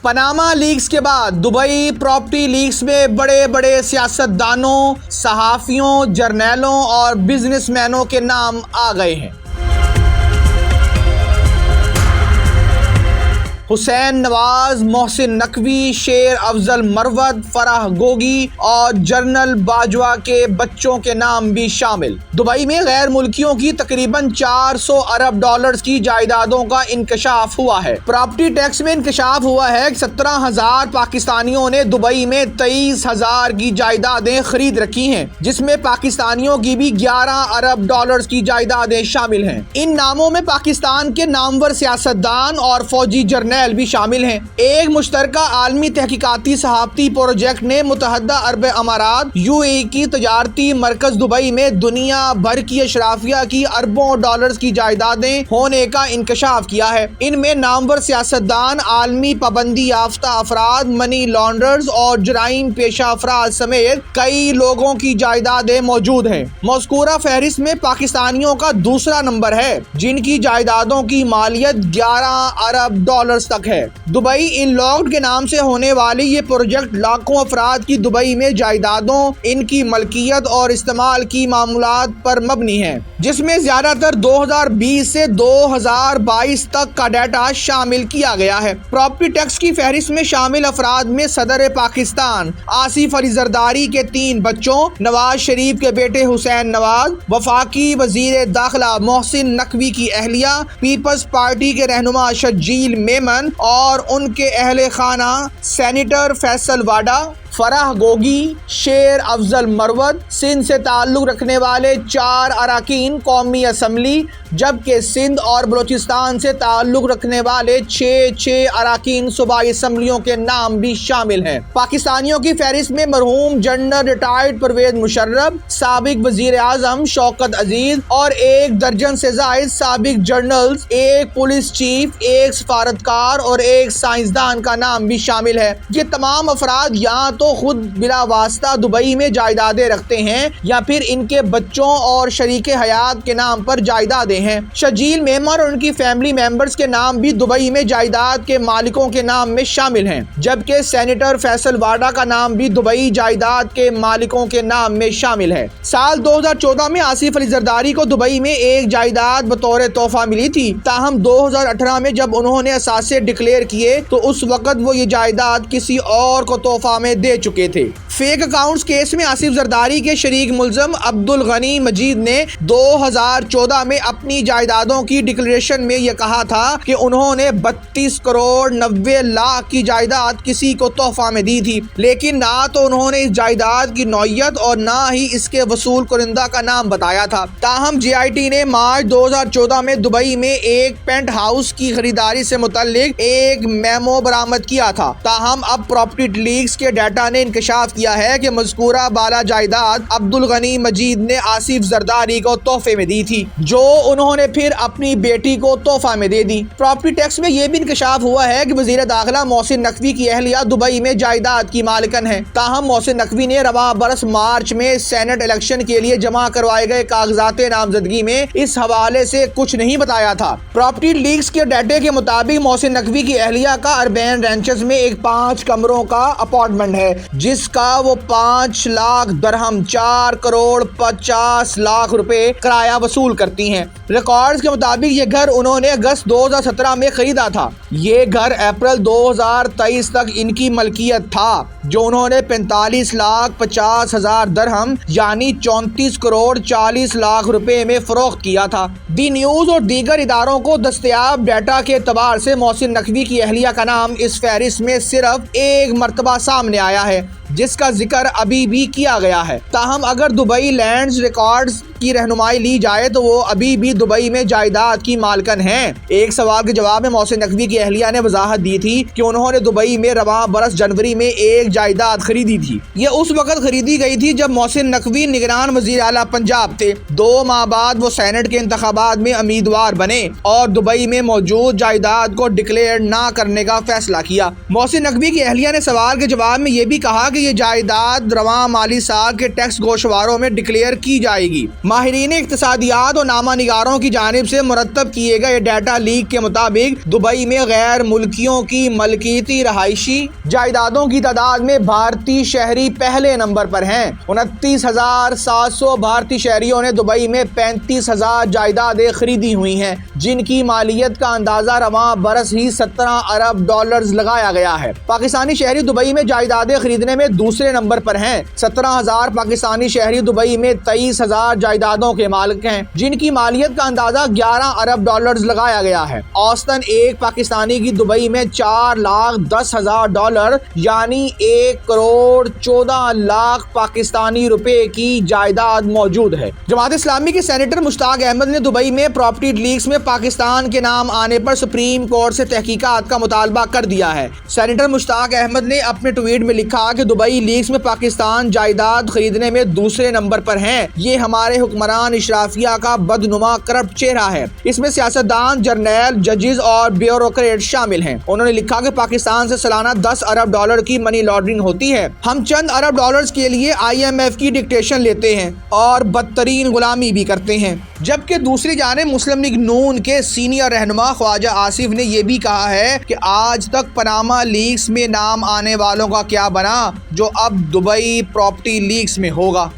Panama leaks کے بعد Dubai property leaks میں بڑے بڑے سیاستدانوں، صحافیوں، جرنیلوں اور بزنس مینوں کے نام آ گئے ہیں۔ حسین نواز، محسن نقوی، شیر افضل مروت، فرح گوگی اور جنرل باجوہ کے بچوں کے نام بھی شامل۔ دبئی میں غیر ملکیوں کی تقریباً 400 ارب ڈالرز کی جائیدادوں کا انکشاف ہوا ہے۔ پراپرٹی ٹیکس میں انکشاف ہوا ہے کہ 17,000 پاکستانیوں نے دبئی میں 23,000 کی جائیدادیں خرید رکھی ہیں، جس میں پاکستانیوں کی بھی 11 ارب ڈالرز کی جائیدادیں شامل ہیں۔ ان ناموں میں پاکستان کے نامور سیاستدان اور فوجی جرنیل بھی شامل ہیں۔ ایک مشترکہ عالمی تحقیقاتی صحافتی پروجیکٹ نے متحدہ عرب امارات UAE کی تجارتی مرکز دبئی میں دنیا بھر کی اشرافیہ کی اربوں ڈالرز کی جائیدادیں ہونے کا انکشاف کیا ہے۔ ان میں نامور سیاستدان، عالمی پابندی یافتہ افراد، منی لانڈررز اور جرائم پیشہ افراد سمیت کئی لوگوں کی جائیدادیں موجود ہیں۔ مذکورہ فہرست میں پاکستانیوں کا دوسرا نمبر ہے، جن کی جائیدادوں کی مالیت 11 ارب ڈالرز تک ہے۔ دبئی ان لاکڈ کے نام سے ہونے والی یہ پروجیکٹ لاکھوں افراد کی دبئی میں جائیدادوں، ان کی ملکیت اور استعمال کی معاملات پر مبنی ہے، جس میں زیادہ تر 2020 سے 2022 تک کا ڈیٹا شامل کیا گیا ہے۔ پراپرٹی ٹیکس کی فہرست میں شامل افراد میں صدر پاکستان آصف علی زرداری کے 3 بچوں، نواز شریف کے بیٹے حسین نواز، وفاقی وزیر داخلہ محسن نقوی کی اہلیہ، پیپلز پارٹی کے رہنما شرجیل میمن اور ان کے اہل خانہ سینیٹر فیصل واڈا، فرح گوگی، شیر افضل مروت، سندھ سے تعلق رکھنے والے 4 اراکین قومی اسمبلی، جبکہ سندھ اور بلوچستان سے تعلق رکھنے والے 6 اراکین صوبائی اسمبلیوں کے نام بھی شامل ہیں۔ پاکستانیوں کی فہرست میں مرحوم جنرل ریٹائرڈ پرویز مشرف، سابق وزیر اعظم شوکت عزیز اور 1 درجن سے زائد سابق جنرلز، 1 پولیس چیف، 1 سفارتکار اور 1 سائنسدان کا نام بھی شامل ہے۔ یہ تمام افراد یہاں تو خود بلا واسطہ دبئی میں جائیدادیں رکھتے ہیں یا پھر ان کے بچوں اور شریک حیات کے نام پر جائیدادیں ہیں۔ شرجیل میمن اور ان کی فیملی ممبرز کے نام بھی دبئی میں جائیداد کے مالکوں کے نام میں شامل ہیں، جبکہ سینیٹر فیصل واڈا کا نام بھی دبئی جائیداد کے مالکوں کے نام میں شامل ہے۔ سال 2014 میں آصف علی زرداری کو دبئی میں ایک جائیداد بطور تحفہ ملی تھی، تاہم 2018 میں جب انہوں نے اثاثے ڈکلیئر کیے تو اس وقت وہ یہ جائیداد کسی اور کو تحفہ میں دے چکے تھے۔ فیک اکاؤنٹس کیس میں آصف زرداری کے شریک ملزم عبدالغنی مجید نے 2014 میں اپنی جائیدادوں کی ڈکلیریشن میں یہ کہا تھا کہ انہوں نے 32 کروڑ 90 لاکھ کی جائیداد کسی کو تحفہ میں دی تھی، لیکن نہ تو انہوں نے اس جائیداد کی نوعیت اور نہ ہی اس کے وصول کنندہ کا نام بتایا تھا۔ تاہم GIT نے مارچ 2014 میں دبئی میں ایک پینٹ ہاؤس کی خریداری سے متعلق ایک میمو برآمد کیا تھا۔ تاہم اب پراپرٹی لیکس کے ڈیٹا نے انکشاف کیا ہے کہ مذکورہ بالا جائیداد عبدالغنی مجید نے آصف زرداری کو تحفے میں دی تھی، جو انہوں نے پھر اپنی بیٹی کو تحفہ میں دے دی۔ پراپرٹی ٹیکس میں یہ بھی انکشاف ہوا ہے کہ وزیر داخلہ محسن نقوی کی اہلیہ دبئی میں جائیداد کی مالکن ہے، تاہم محسن نقوی نے رواں برس مارچ میں سینٹ الیکشن کے لیے جمع کروائے گئے کاغذات نامزدگی میں اس حوالے سے کچھ نہیں بتایا تھا۔ پراپرٹی لیکس کے ڈیٹے کے مطابق محسن نقوی کی اہلیہ کا اربین رینچز میں ایک 5 کمروں کا اپارٹمنٹ ہے، جس کا وہ 5 لاکھ درہم 4 کروڑ 50 لاکھ روپے کرایہ وصول کرتی ہیں۔ ریکارڈز کے مطابق یہ گھر انہوں نے اگست 2017 میں خریدا تھا۔ یہ گھر اپریل 2023 تک ان کی ملکیت تھا، جو انہوں نے 45 لاکھ 50 ہزار درہم یعنی 34 کروڑ 40 لاکھ روپے میں فروخت کیا تھا۔ دی نیوز اور دیگر اداروں کو دستیاب ڈیٹا کے اعتبار سے محسن نقوی کی اہلیہ کا نام اس فہرست میں صرف ایک مرتبہ سامنے آیا ہے، جس کا ذکر ابھی بھی کیا گیا ہے۔ تاہم اگر دبئی لینڈز ریکارڈز کی رہنمائی لی جائے تو وہ ابھی بھی دبئی میں جائیداد کی مالکن ہیں۔ ایک سوال کے جواب میں محسن نقوی کی اہلیہ نے وضاحت دی تھی کہ انہوں نے دبئی میں رواں برس جنوری میں ایک جائیداد خریدی تھی۔ یہ اس وقت خریدی گئی تھی جب محسن نقوی نگران وزیر اعلیٰ پنجاب تھے۔ 2 ماہ بعد وہ سینٹ کے انتخابات میں امیدوار بنے اور دبئی میں موجود جائیداد کو ڈکلیئر نہ کرنے کا فیصلہ کیا۔ محسن نقوی کی اہلیہ نے سوال کے جواب میں یہ بھی کہا کہ یہ جائیداد رواں مالی سال کے ٹیکس گوشواروں میں ڈکلیئر کی جائے گی۔ ماہرین اقتصادیات اور نامہ نگاروں کی جانب سے مرتب کیے گئے ڈیٹا لیک کے مطابق دبئی میں غیر ملکیوں کی ملکیتی رہائشی جائیدادوں کی تعداد میں بھارتی شہری پہلے نمبر پر ہیں۔ 29,700 بھارتی شہریوں نے دبئی میں 35,000 جائیدادیں خریدی ہوئی ہیں، جن کی مالیت کا اندازہ رواں برس ہی 17 ارب ڈالرز لگایا گیا ہے۔ پاکستانی شہری دبئی میں جائیدادیں خریدنے میں دوسرے نمبر پر ہیں۔ 17,000 پاکستانی شہری دبئی میں 23,000 جائیدادوں کے مالک ہیں، جن کی مالیت کا اندازہ 11 ارب ڈالرز لگایا گیا ہے۔ اوسطاً ایک پاکستانی کی دبئی میں 4,10,000 ڈالر یعنی 1,14,00,000 پاکستانی روپے کی جائیداد موجود ہے۔ جماعت اسلامی کے سینیٹر مشتاق احمد نے دبئی میں پراپرٹی لیکس میں پاکستان کے نام آنے پر سپریم کورٹ سے تحقیقات کا مطالبہ کر دیا ہے۔ سینیٹر مشتاق احمد نے اپنے ٹویٹ میں لکھا کہ دبئی لیکس میں پاکستان جائیداد خریدنے میں دوسرے نمبر پر ہیں۔ یہ ہمارے حکمران اشرافیہ کا بدنما کرپٹ چہرہ ہے۔ اس میں سیاستدان، جرنیل، ججز اور بیوروکریٹ شامل ہیں۔ انہوں نے لکھا کہ پاکستان سے سالانہ 10 ارب ڈالر کی منی لانڈرنگ ہوتی ہے۔ ہم چند ارب ڈالرز کے لیے IMF کی ڈکٹیشن لیتے ہیں اور بدترین غلامی بھی کرتے ہیں۔ جبکہ دوسری جانب مسلم لیگ نون کے سینئر رہنما خواجہ آصف نے یہ بھی کہا ہے کہ آج تک پاناما لیکس میں نام آنے والوں کا کیا بنا جو اب دبئی پراپرٹی لیکس میں ہوگا۔